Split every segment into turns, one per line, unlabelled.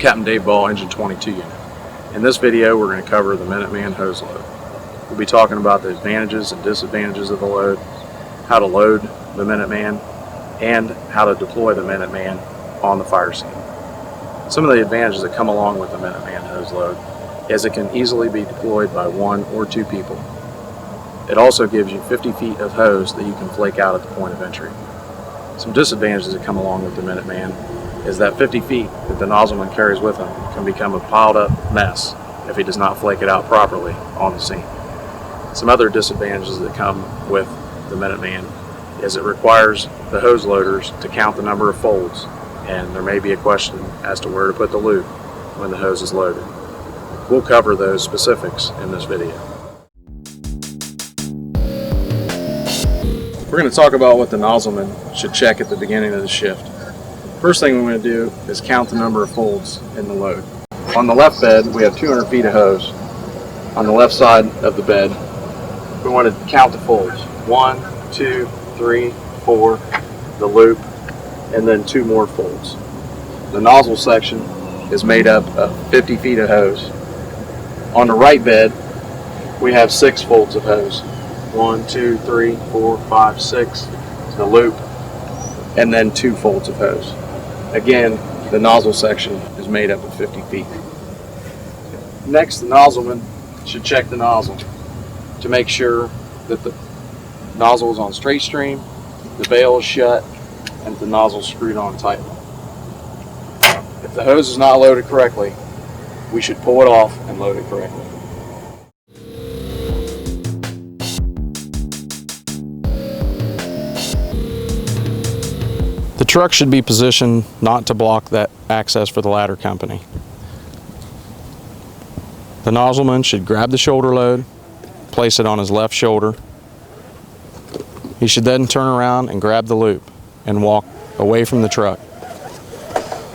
Captain Dave Ball, Engine 22 unit. In this video, we're going to cover the Minuteman hose load. We'll be talking about the advantages and disadvantages of the load, how to load the Minuteman, and how to deploy the Minuteman on the fire scene. Some of the advantages that come along with the Minuteman hose load is it can easily be deployed by 1 or 2 people. It also gives you 50 feet of hose that you can flake out at the point of entry. Some disadvantages that come along with the Minuteman is that 50 feet that the nozzleman carries with him can become a piled up mess if he does not flake it out properly on the scene. Some other disadvantages that come with the Minuteman is it requires the hose loaders to count the number of folds, and there may be a question as to where to put the loop when the hose is loaded. We'll cover those specifics in this video. We're going to talk about what the nozzleman should check at the beginning of the shift. First thing we're going to do is count the number of folds in the load. On the left bed, we have 200 feet of hose. On the left side of the bed, we want to count the folds. 1, 2, 3, 4, the loop, and then 2 more folds. The nozzle section is made up of 50 feet of hose. On the right bed, we have 6 folds of hose. 1, 2, 3, 4, 5, 6, the loop, and then 2 folds of hose. Again, the nozzle section is made up of 50 feet. Next, the nozzleman should check the nozzle to make sure that the nozzle is on straight stream, the bail is shut, and the nozzle is screwed on tightly. If the hose is not loaded correctly, we should pull it off and load it correctly. The truck should be positioned not to block that access for the ladder company. The nozzleman should grab the shoulder load, place it on his left shoulder. He should then turn around and grab the loop and walk away from the truck.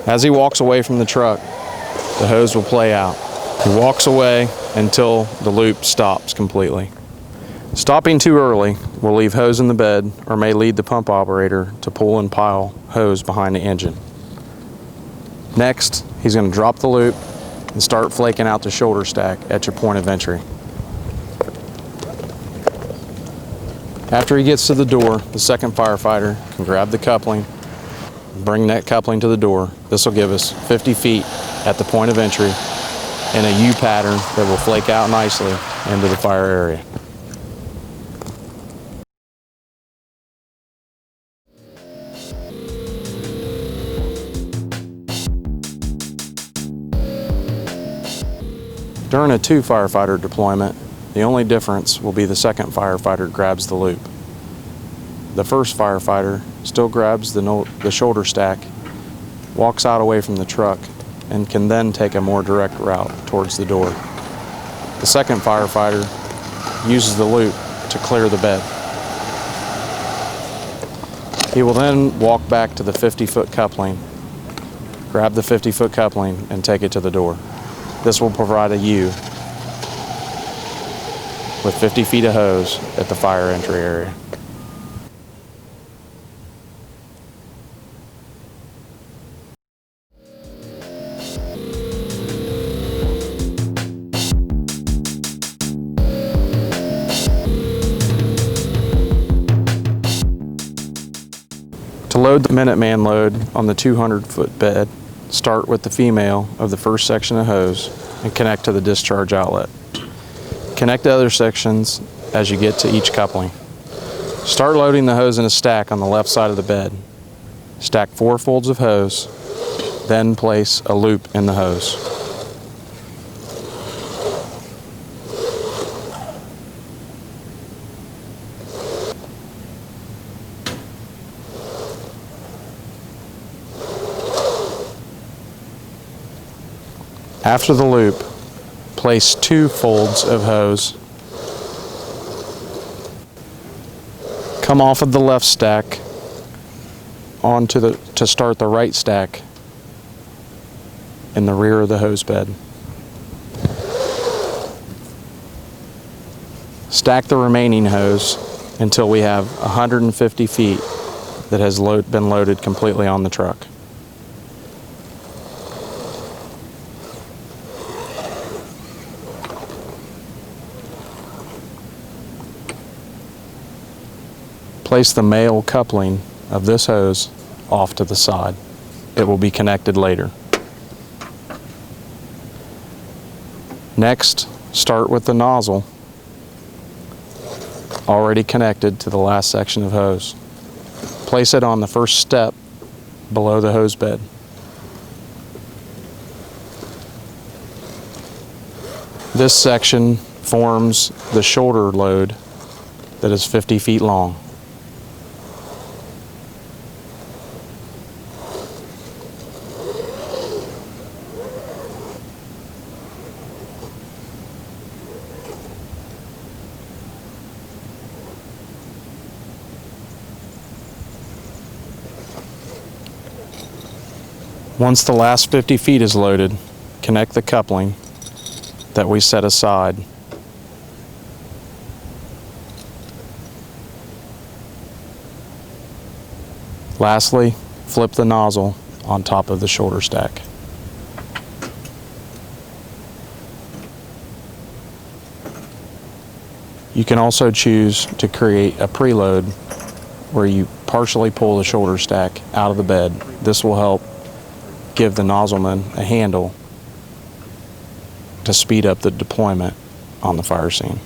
As he walks away from the truck, the hose will play out. He walks away until the loop stops completely. Stopping too early will leave hose in the bed or may lead the pump operator to pull and pile hose behind the engine. Next, he's going to drop the loop and start flaking out the shoulder stack at your point of entry. After he gets to the door, the second firefighter can grab the coupling, bring that coupling to the door. This will give us 50 feet at the point of entry in a U pattern that will flake out nicely into the fire area. During a 2 firefighter deployment, the only difference will be the second firefighter grabs the loop. The first firefighter still grabs the shoulder stack, walks out away from the truck, and can then take a more direct route towards the door. The second firefighter uses the loop to clear the bed. He will then walk back to the 50-foot coupling, grab the 50-foot coupling, and take it to the door. This will provide a U with 50 feet of hose at the fire entry area. To load the Minuteman load on the 200-foot bed, start with the female of the first section of hose and connect to the discharge outlet. Connect the other sections as you get to each coupling. Start loading the hose in a stack on the left side of the bed. Stack 4 folds of hose, then place a loop in the hose. After the loop, place 2 folds of hose. Come off of the left stack to start the right stack in the rear of the hose bed. Stack the remaining hose until we have 150 feet that has been loaded completely on the truck. Place the male coupling of this hose off to the side. It will be connected later. Next, start with the nozzle already connected to the last section of hose. Place it on the first step below the hose bed. This section forms the shoulder load that is 50 feet long. Once the last 50 feet is loaded, connect the coupling that we set aside. Lastly, flip the nozzle on top of the shoulder stack. You can also choose to create a preload where you partially pull the shoulder stack out of the bed. This will help give the nozzleman a handle to speed up the deployment on the fire scene.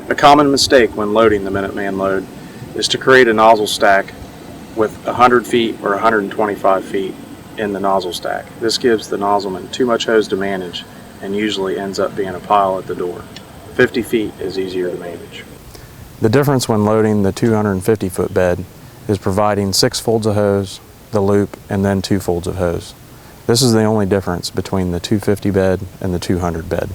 A common mistake when loading the Minuteman load is to create a nozzle stack with 100 feet or 125 feet in the nozzle stack. This gives the nozzleman too much hose to manage and usually ends up being a pile at the door. 50 feet is easier to manage. The difference when loading the 250 foot bed is providing 6 folds of hose, the loop, and then 2 folds of hose. This is the only difference between the 250 bed and the 200 bed.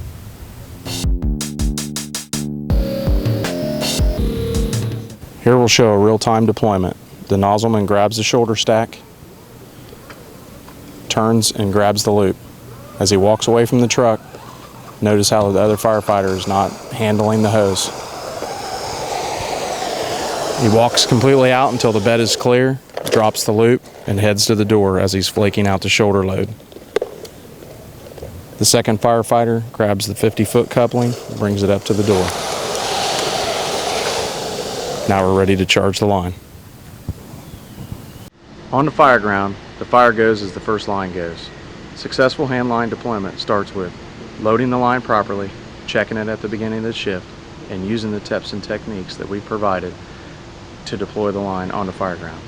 Here we'll show a real-time deployment. The nozzleman grabs the shoulder stack, turns and grabs the loop. As he walks away from the truck, notice how the other firefighter is not handling the hose. He walks completely out until the bed is clear, drops the loop, and heads to the door as he's flaking out the shoulder load. The second firefighter grabs the 50-foot coupling and brings it up to the door. Now we're ready to charge the line. On the fire ground, the fire goes as the first line goes. Successful hand line deployment starts with loading the line properly, checking it at the beginning of the shift, and using the tips and techniques that we provided to deploy the line on the fire ground.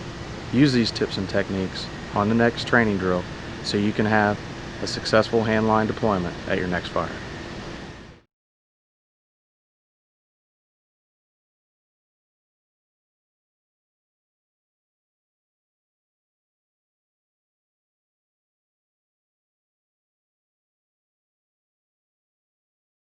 Use these tips and techniques on the next training drill so you can have a successful hand line deployment at your next fire.